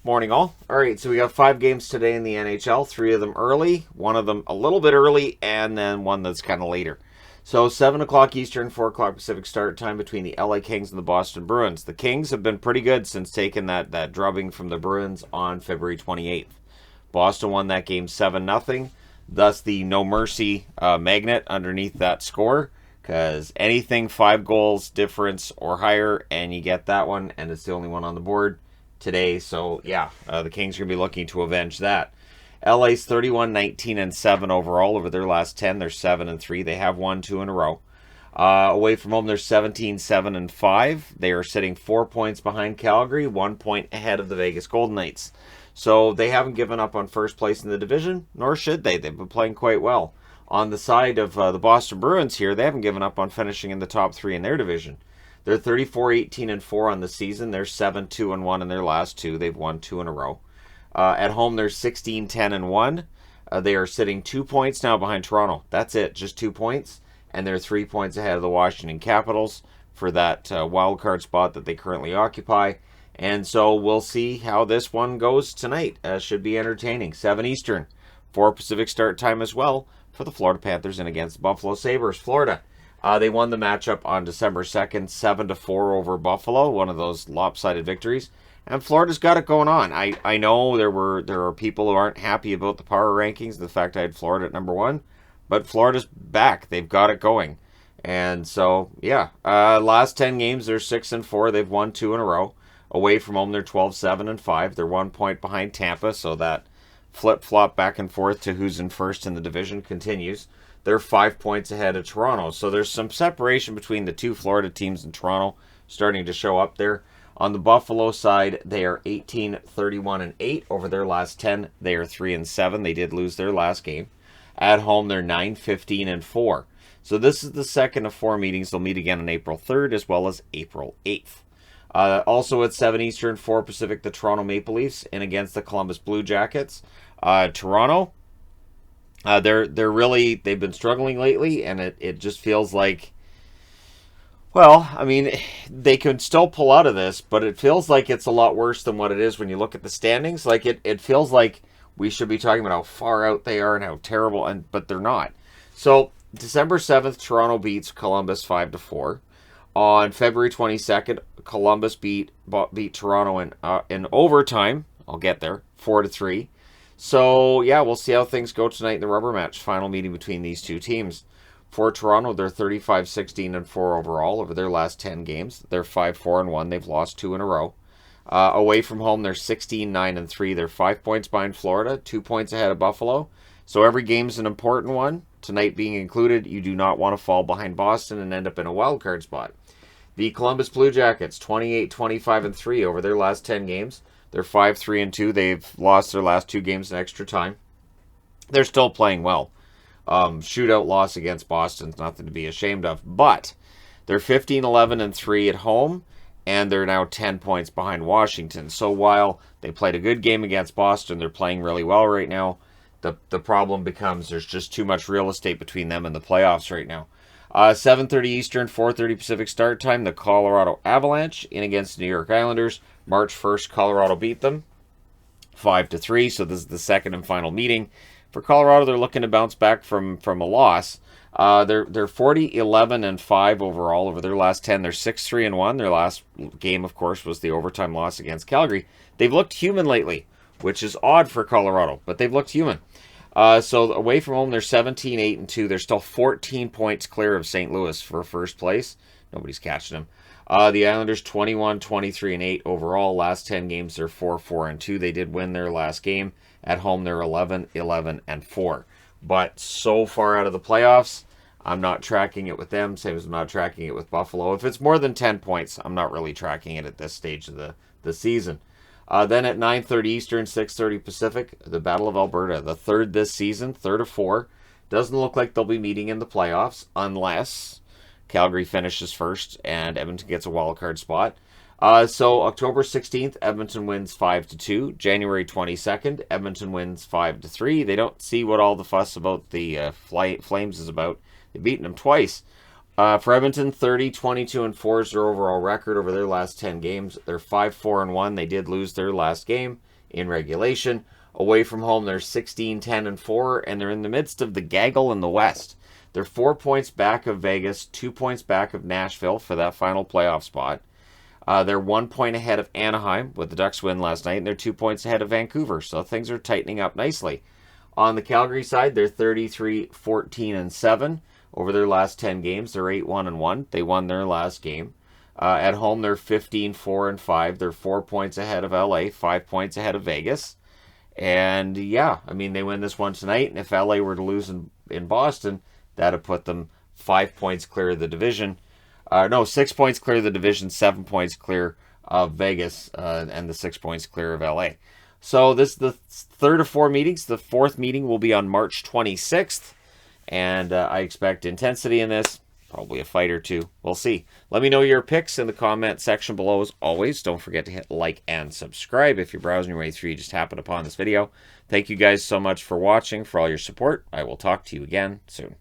Morning, all. All right, so we got 5 games today in the NHL. 3 of them early, one of them a little bit early, and then one that's kind of later. So 7 o'clock Eastern, 4 o'clock Pacific start time between the LA Kings and the Boston Bruins. The Kings have been pretty good since taking that drubbing from the Bruins on February 28th. Boston won that game 7-0, thus the no mercy magnet underneath that score, because anything 5 goals difference or higher, and you get that one, and it's the only one on the board today. So yeah, the Kings are going to be looking to avenge that. LA's 31-19-7 overall over their last 10. They're 7-3. They have won 2 in a row. Away from home, they're 17-7-5. They are sitting 4 points behind Calgary, 1 point ahead of the Vegas Golden Knights. So they haven't given up on first place in the division, nor should they. They've been playing quite well. On the side of the Boston Bruins here, they haven't given up on finishing in the top 3 in their division. They're 34-18-4 on the season. They're 7-2-1 in their last 2. They've won 2 in a row. At home, they're 16-10-1. They are sitting 2 points now behind Toronto. That's it, just 2 points. And they're 3 points ahead of the Washington Capitals for that wild card spot that they currently occupy. And so we'll see how this one goes tonight. Should be entertaining. 7 Eastern, 4 Pacific start time as well for the Florida Panthers and against the Buffalo Sabres. Florida. They won the matchup on December 2nd, 7-4 over Buffalo, one of those lopsided victories. And Florida's got it going on. I know there are people who aren't happy about the power rankings, the fact I had Florida at number 1, but Florida's back. They've got it going. And so, yeah, last 10 games, they're 6-4. They've won 2 in a row. Away from home, they're 12-7-5. They're 1 point behind Tampa, so that flip-flop back and forth to who's in first in the division continues. They're 5 points ahead of Toronto. So there's some separation between the two Florida teams and Toronto starting to show up there. On the Buffalo side, they are 18-31-8 over their last 10. They are 3-7. They did lose their last game. At home, they're 9-15-4. So this is the second of 4 meetings. They'll meet again on April 3rd as well as April 8th. Also at 7 Eastern, 4 Pacific, the Toronto Maple Leafs in against the Columbus Blue Jackets. Toronto, they've been struggling lately, and it just feels like, well, I mean, they can still pull out of this, but it feels like it's a lot worse than what it is when you look at the standings. Like it feels like we should be talking about how far out they are and how terrible, but they're not. So December 7th, Toronto beats Columbus 5-4. On February 22nd, Columbus beat Toronto in overtime. I'll get there, 4-3. So, yeah, we'll see how things go tonight in the rubber match, final meeting between these two teams. For Toronto, they're 35-16-4 overall over their last 10 games. They're 5-4-1. They've lost 2 in a row. Away from home, they're 16-9-3. They're 5 points behind Florida, 2 points ahead of Buffalo. So every game's an important one, tonight being included. You do not want to fall behind Boston and end up in a wild card spot. The Columbus Blue Jackets, 28-25-3 over their last 10 games. They're 5-3-2. They've lost their last 2 games in extra time. They're still playing well. Shootout loss against Boston's nothing to be ashamed of. But they're 15-11-3 at home, and they're now 10 points behind Washington. So while they played a good game against Boston, they're playing really well right now. The problem becomes there's just too much real estate between them and the playoffs right now. 7:30 Eastern, 4:30 Pacific start time. The Colorado Avalanche in against the New York Islanders. March 1st, Colorado beat them 5-3. So this is the second and final meeting. For Colorado, they're looking to bounce back from a loss. They're 40-11-5 overall over their last 10. They're 6-3-1. Their last game, of course, was the overtime loss against Calgary. They've looked human lately, which is odd for Colorado, but they've looked human. So away from home, they're 17-8-2. They're still 14 points clear of St. Louis for first place. Nobody's catching them. The Islanders 21-23-8 overall. Last 10 games, they're 4-4-2. They did win their last game. At home, they're 11-11-4. But so far out of the playoffs, I'm not tracking it with them, same as I'm not tracking it with Buffalo. If it's more than 10 points, I'm not really tracking it at this stage of the season. Then at 9:30 Eastern, 6:30 Pacific, the Battle of Alberta, the third this season, third of 4. Doesn't look like they'll be meeting in the playoffs unless Calgary finishes first and Edmonton gets a wild card spot. So October 16th, Edmonton wins 5-2. January 22nd, Edmonton wins 5-3. They don't see what all the fuss about the Flames is about. They've beaten them twice. For Edmonton, 30-22-4 is their overall record over their last 10 games. They're 5-4-1. They did lose their last game. in regulation. Away from home, they're 16-10-4, and they're in the midst of the gaggle in the West. They're 4 points back of Vegas, 2 points back of Nashville for that final playoff spot. They're 1 point ahead of Anaheim with the Ducks win last night, and they're 2 points ahead of Vancouver, so things are tightening up nicely. On the Calgary side, they're 33-14-7 over their last 10 games. They're 8-1-1. They won their last game. At home, they're 15-4-5. They're 4 points ahead of LA, 5 points ahead of Vegas. And yeah, I mean, they win this one tonight, and if LA were to lose in Boston, that'd put them 5 points clear of the division. 6 points clear of the division, 7 points clear of Vegas, and the 6 points clear of LA. So this is the third of 4 meetings. The fourth meeting will be on March 26th, and I expect intensity in this. Probably a fight or two. We'll see. Let me know your picks in the comment section below as always. Don't forget to hit like and subscribe if you're browsing your way through. You just happened upon this video. Thank you guys so much for watching, for all your support. I will talk to you again soon.